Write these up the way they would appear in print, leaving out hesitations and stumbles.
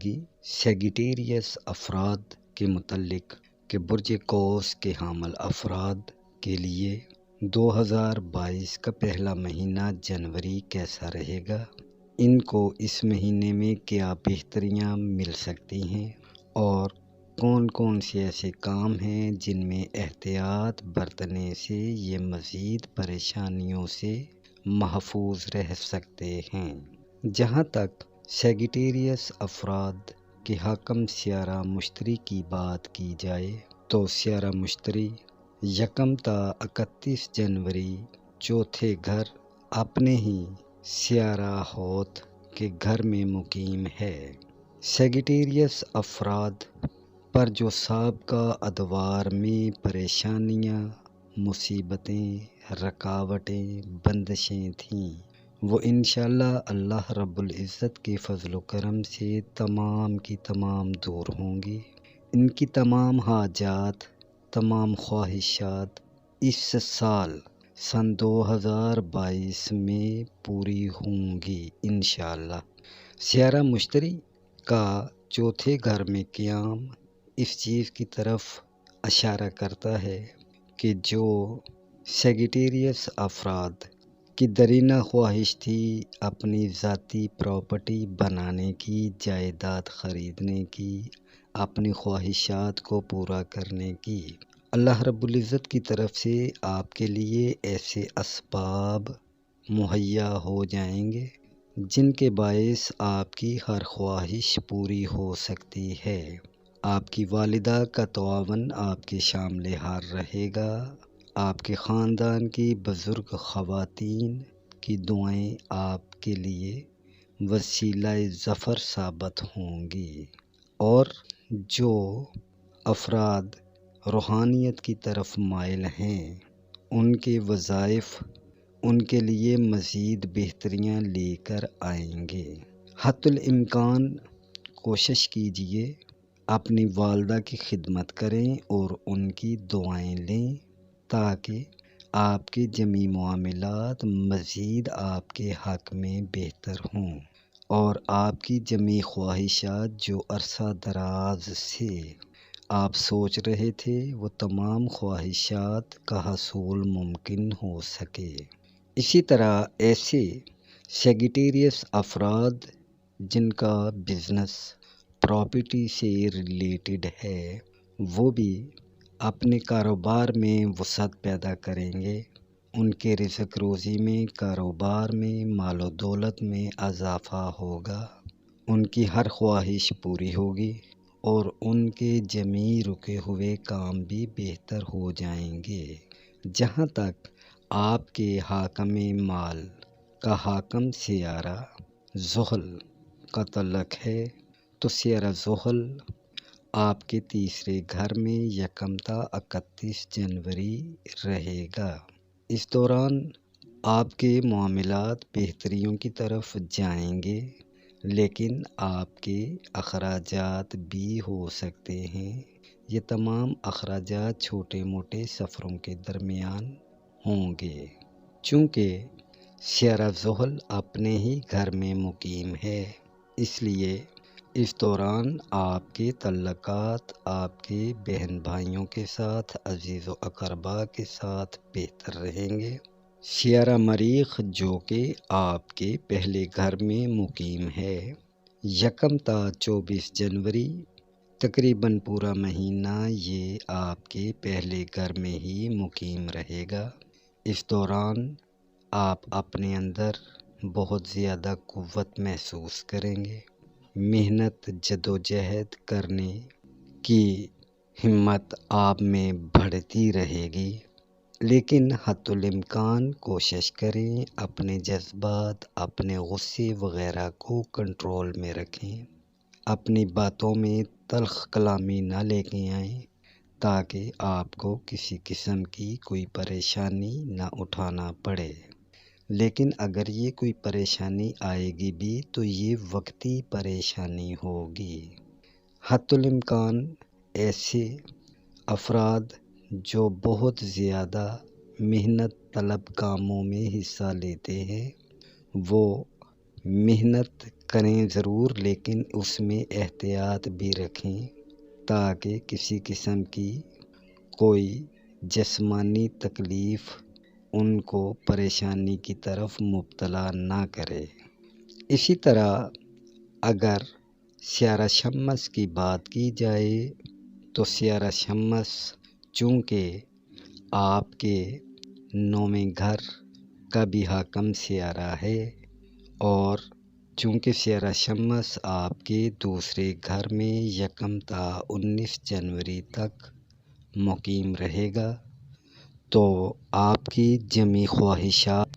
ہوگی سیگیٹیریس افراد کے متعلق کہ برج قوس کے حامل افراد کے لیے 2022 کا پہلا مہینہ جنوری کیسا رہے گا، ان کو اس مہینے میں کیا بہتریاں مل سکتی ہیں اور کون کون سے ایسے کام ہیں جن میں احتیاط برتنے سے یہ مزید پریشانیوں سے محفوظ رہ سکتے ہیں۔ جہاں تک سیگیٹیریس افراد کے حاکم سیارہ مشتری کی بات کی جائے تو سیارہ مشتری 1 تا 31 جنوری چوتھے گھر اپنے ہی سیارہ ہوت کے گھر میں مقیم ہے۔ سیگیٹیریس افراد پر جو سابقہ ادوار میں پریشانیاں، مصیبتیں، رکاوٹیں، بندشیں تھیں، وہ انشاءاللہ اللہ رب العزت کے فضل و کرم سے تمام کی تمام دور ہوں گی۔ ان کی تمام حاجات، تمام خواہشات اس سال سن 2022 میں پوری ہوں گی انشاءاللہ۔ سیارہ مشتری کا چوتھے گھر میں قیام اس چیز کی طرف اشارہ کرتا ہے کہ جو سیگیٹیریس افراد کی درینہ خواہش تھی اپنی ذاتی پراپرٹی بنانے کی، جائیداد خریدنے کی، اپنی خواہشات کو پورا کرنے کی، اللہ رب العزت کی طرف سے آپ کے لیے ایسے اسباب مہیا ہو جائیں گے جن کے باعث آپ کی ہر خواہش پوری ہو سکتی ہے۔ آپ کی والدہ کا تعاون آپ کے شامل حال رہے گا۔ آپ کے خاندان کی بزرگ خواتین کی دعائیں آپ کے لیے وسیلہ ظفر ثابت ہوں گی، اور جو افراد روحانیت کی طرف مائل ہیں ان کے وظائف ان کے لیے مزید بہتریاں لے کر آئیں گے۔ حتی الامکان کوشش کیجیے اپنی والدہ کی خدمت کریں اور ان کی دعائیں لیں تاکہ آپ کے جمیع معاملات مزید آپ کے حق میں بہتر ہوں اور آپ کی جمیع خواہشات جو عرصہ دراز سے آپ سوچ رہے تھے وہ تمام خواہشات کا حصول ممکن ہو سکے۔ اسی طرح ایسے سیگیٹیریس افراد جن کا بزنس پراپرٹی سے ریلیٹڈ ہے وہ بھی اپنے کاروبار میں وسعت پیدا کریں گے۔ ان کے رزق روزی میں، کاروبار میں، مال و دولت میں اضافہ ہوگا۔ ان کی ہر خواہش پوری ہوگی اور ان کے جمیع رکے ہوئے کام بھی بہتر ہو جائیں گے۔ جہاں تک آپ کے حاکم مال کا حاکم سیارہ زحل کا تعلق ہے تو سیارہ زحل آپ کے تیسرے گھر میں 1 تا 31 جنوری رہے گا۔ اس دوران آپ کے معاملات بہتریوں کی طرف جائیں گے، لیکن آپ کے اخراجات بھی ہو سکتے ہیں۔ یہ تمام اخراجات چھوٹے موٹے سفروں کے درمیان ہوں گے۔ چونکہ سیارہ زحل اپنے ہی گھر میں مقیم ہے، اس لیے اس دوران آپ کے تعلقات آپ کے بہن بھائیوں کے ساتھ، عزیز و اقربا کے ساتھ بہتر رہیں گے۔ سیارہ مریخ جو کہ آپ کے پہلے گھر میں مقیم ہے، 1 تا 24 جنوری تقریباً پورا مہینہ یہ آپ کے پہلے گھر میں ہی مقیم رہے گا۔ اس دوران آپ اپنے اندر بہت زیادہ قوت محسوس کریں گے۔ محنت جدوجہد کرنے کی ہمت آپ میں بڑھتی رہے گی، لیکن حتی الامکان کوشش کریں اپنے جذبات، اپنے غصے وغیرہ کو کنٹرول میں رکھیں۔ اپنی باتوں میں تلخ کلامی نہ لے کے آئیں تاکہ آپ کو کسی قسم کی کوئی پریشانی نہ اٹھانا پڑے۔ لیکن اگر یہ کوئی پریشانی آئے گی بھی تو یہ وقتی پریشانی ہوگی۔ حتی الامکان ایسے افراد جو بہت زیادہ محنت طلب کاموں میں حصہ لیتے ہیں وہ محنت کریں ضرور، لیکن اس میں احتیاط بھی رکھیں تاکہ کسی قسم کی کوئی جسمانی تکلیف ان کو پریشانی کی طرف مبتلا نہ کرے۔ اسی طرح اگر سیارہ شمس کی بات کی جائے تو سیارہ شمس چونکہ آپ کے 9ویں گھر کا بھی حاکم سیارہ ہے، اور چونکہ سیارہ شمس آپ کے دوسرے گھر میں 1 تا 19 جنوری تک مقیم رہے گا، تو آپ کی جمی خواہشات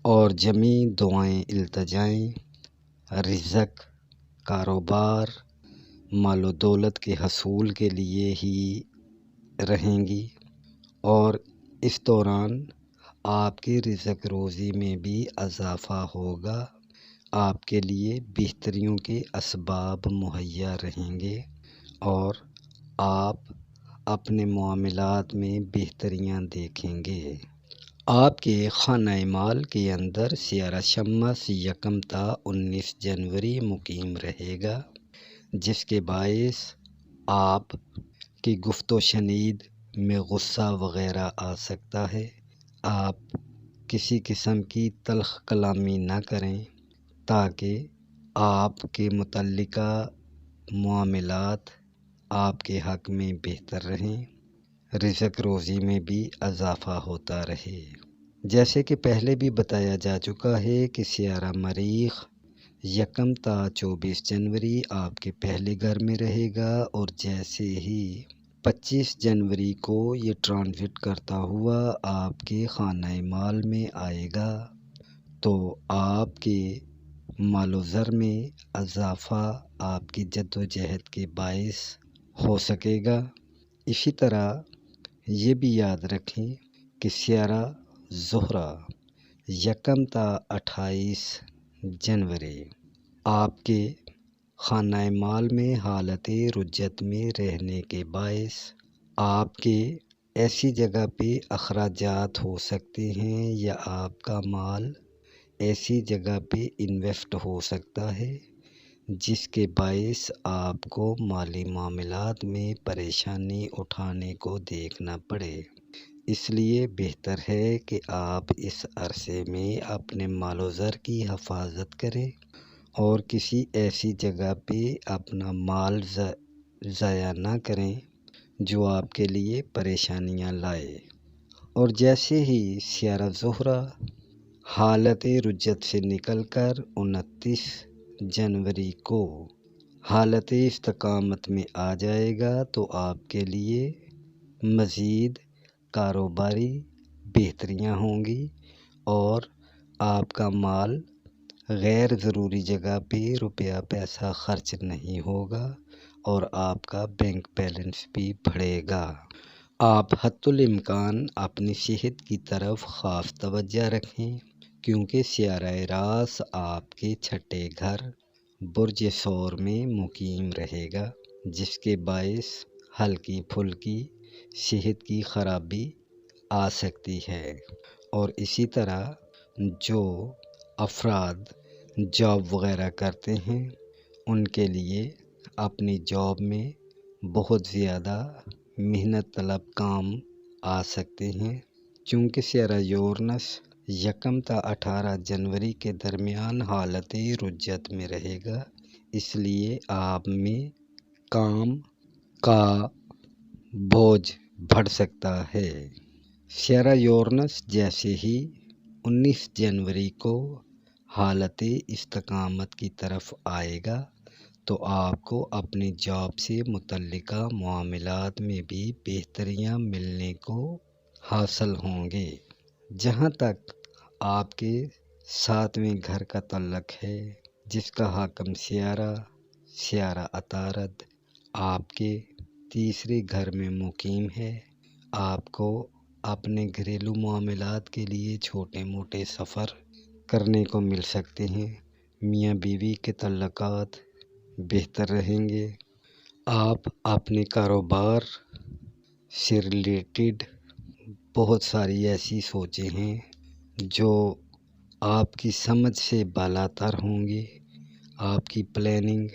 اور جمی دعائیں التجائیں رزق، کاروبار، مال و دولت کے حصول کے لیے ہی رہیں گی، اور اس دوران آپ کے رزق روزی میں بھی اضافہ ہوگا، آپ کے لیے بہتریوں کے اسباب مہیا رہیں گے اور آپ اپنے معاملات میں بہتریاں دیکھیں گے۔ آپ کے خانہ مال کے اندر سیارہ شمس 1 تا 19 جنوری مقیم رہے گا، جس کے باعث آپ کی گفت و شنید میں غصہ وغیرہ آ سکتا ہے۔ آپ کسی قسم کی تلخ کلامی نہ کریں تاکہ آپ کے متعلقہ معاملات آپ کے حق میں بہتر رہیں، رزق روزی میں بھی اضافہ ہوتا رہے۔ جیسے کہ پہلے بھی بتایا جا چکا ہے کہ سیارہ مریخ 1 تا 24 جنوری آپ کے پہلے گھر میں رہے گا، اور جیسے ہی 25 جنوری کو یہ ٹرانزٹ کرتا ہوا آپ کے خانہ مال میں آئے گا، تو آپ کے مال و زر میں اضافہ آپ کی جد و جہد کے باعث ہو سکے گا۔ اسی طرح یہ بھی یاد رکھیں کہ سیارہ زہرہ 1 تا 28 جنوری آپ کے خانہ مال میں حالت رجت میں رہنے کے باعث آپ کے ایسی جگہ پہ اخراجات ہو سکتے ہیں، یا آپ کا مال ایسی جگہ پہ انویسٹ ہو سکتا ہے جس کے باعث آپ کو مالی معاملات میں پریشانی اٹھانے کو دیکھنا پڑے۔ اس لیے بہتر ہے کہ آپ اس عرصے میں اپنے مال و زر کی حفاظت کریں اور کسی ایسی جگہ پہ اپنا مال ضائع نہ کریں جو آپ کے لیے پریشانیاں لائے۔ اور جیسے ہی سیارہ زہرہ حالت رجت سے نکل کر 29 جنوری کو حالت استقامت میں آ جائے گا، تو آپ کے لیے مزید کاروباری بہتریاں ہوں گی، اور آپ کا مال غیر ضروری جگہ پہ روپیہ پیسہ خرچ نہیں ہوگا، اور آپ کا بینک بیلنس بھی بڑھے گا۔ آپ حتی الامکان اپنی صحت کی طرف خاص توجہ رکھیں، کیونکہ سیارہ راس آپ کے 6 گھر برج ثور میں مقیم رہے گا، جس کے باعث ہلکی پھلکی صحت کی خرابی آ سکتی ہے۔ اور اسی طرح جو افراد جاب وغیرہ کرتے ہیں ان کے لیے اپنی جاب میں بہت زیادہ محنت طلب کام آ سکتے ہیں، چونکہ سیارہ یورنس 1 تا 18 جنوری کے درمیان حالت رجت میں رہے گا، اس لیے آپ میں کام کا بوجھ بڑھ سکتا ہے۔ سیارہ یورنس جیسے ہی 19 جنوری کو حالت استقامت کی طرف آئے گا، تو آپ کو اپنی جاب سے متعلقہ معاملات میں بھی بہتریاں ملنے کو حاصل ہوں گے۔ جہاں تک آپ کے 7ویں گھر کا تعلق ہے، جس کا حاکم سیارہ عطارد آپ کے تیسرے گھر میں مقیم ہے، آپ کو اپنے گھریلو معاملات کے لیے چھوٹے موٹے سفر کرنے کو مل سکتے ہیں، میاں بیوی کے تعلقات بہتر رہیں گے، آپ اپنے کاروبار سے ریلیٹڈ بہت ساری ایسی سوچیں ہیں جو آپ کی سمجھ سے بالاتر ہوں گی، آپ کی پلاننگ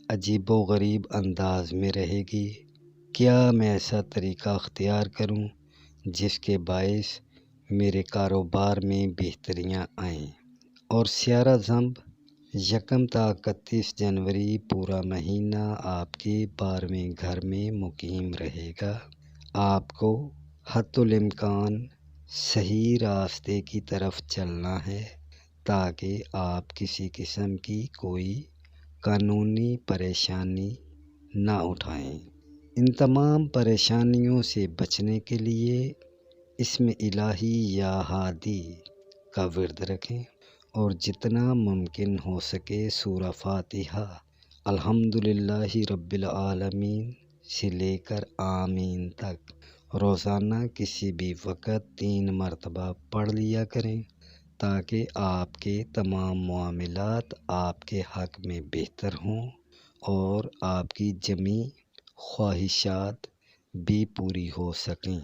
عجیب و غریب انداز میں رہے گی۔ کیا میں ایسا طریقہ اختیار کروں جس کے باعث میرے کاروبار میں بہتریاں آئیں؟ اور سیارہ زمب 1 تا 31 جنوری پورا مہینہ آپ کے 12ویں گھر میں مقیم رہے گا۔ آپ کو حتی الامکان صحیح راستے کی طرف چلنا ہے تاکہ آپ کسی قسم کی کوئی قانونی پریشانی نہ اٹھائیں۔ ان تمام پریشانیوں سے بچنے کے لیے اسم الہی یا ہادی کا ورد رکھیں اور جتنا ممکن ہو سکے سورہ فاتحہ الحمدللہ رب العالمین سے لے کر آمین تک روزانہ کسی بھی وقت 3 مرتبہ پڑھ لیا کریں تاکہ آپ کے تمام معاملات آپ کے حق میں بہتر ہوں اور آپ کی جمیع خواہشات بھی پوری ہو سکیں۔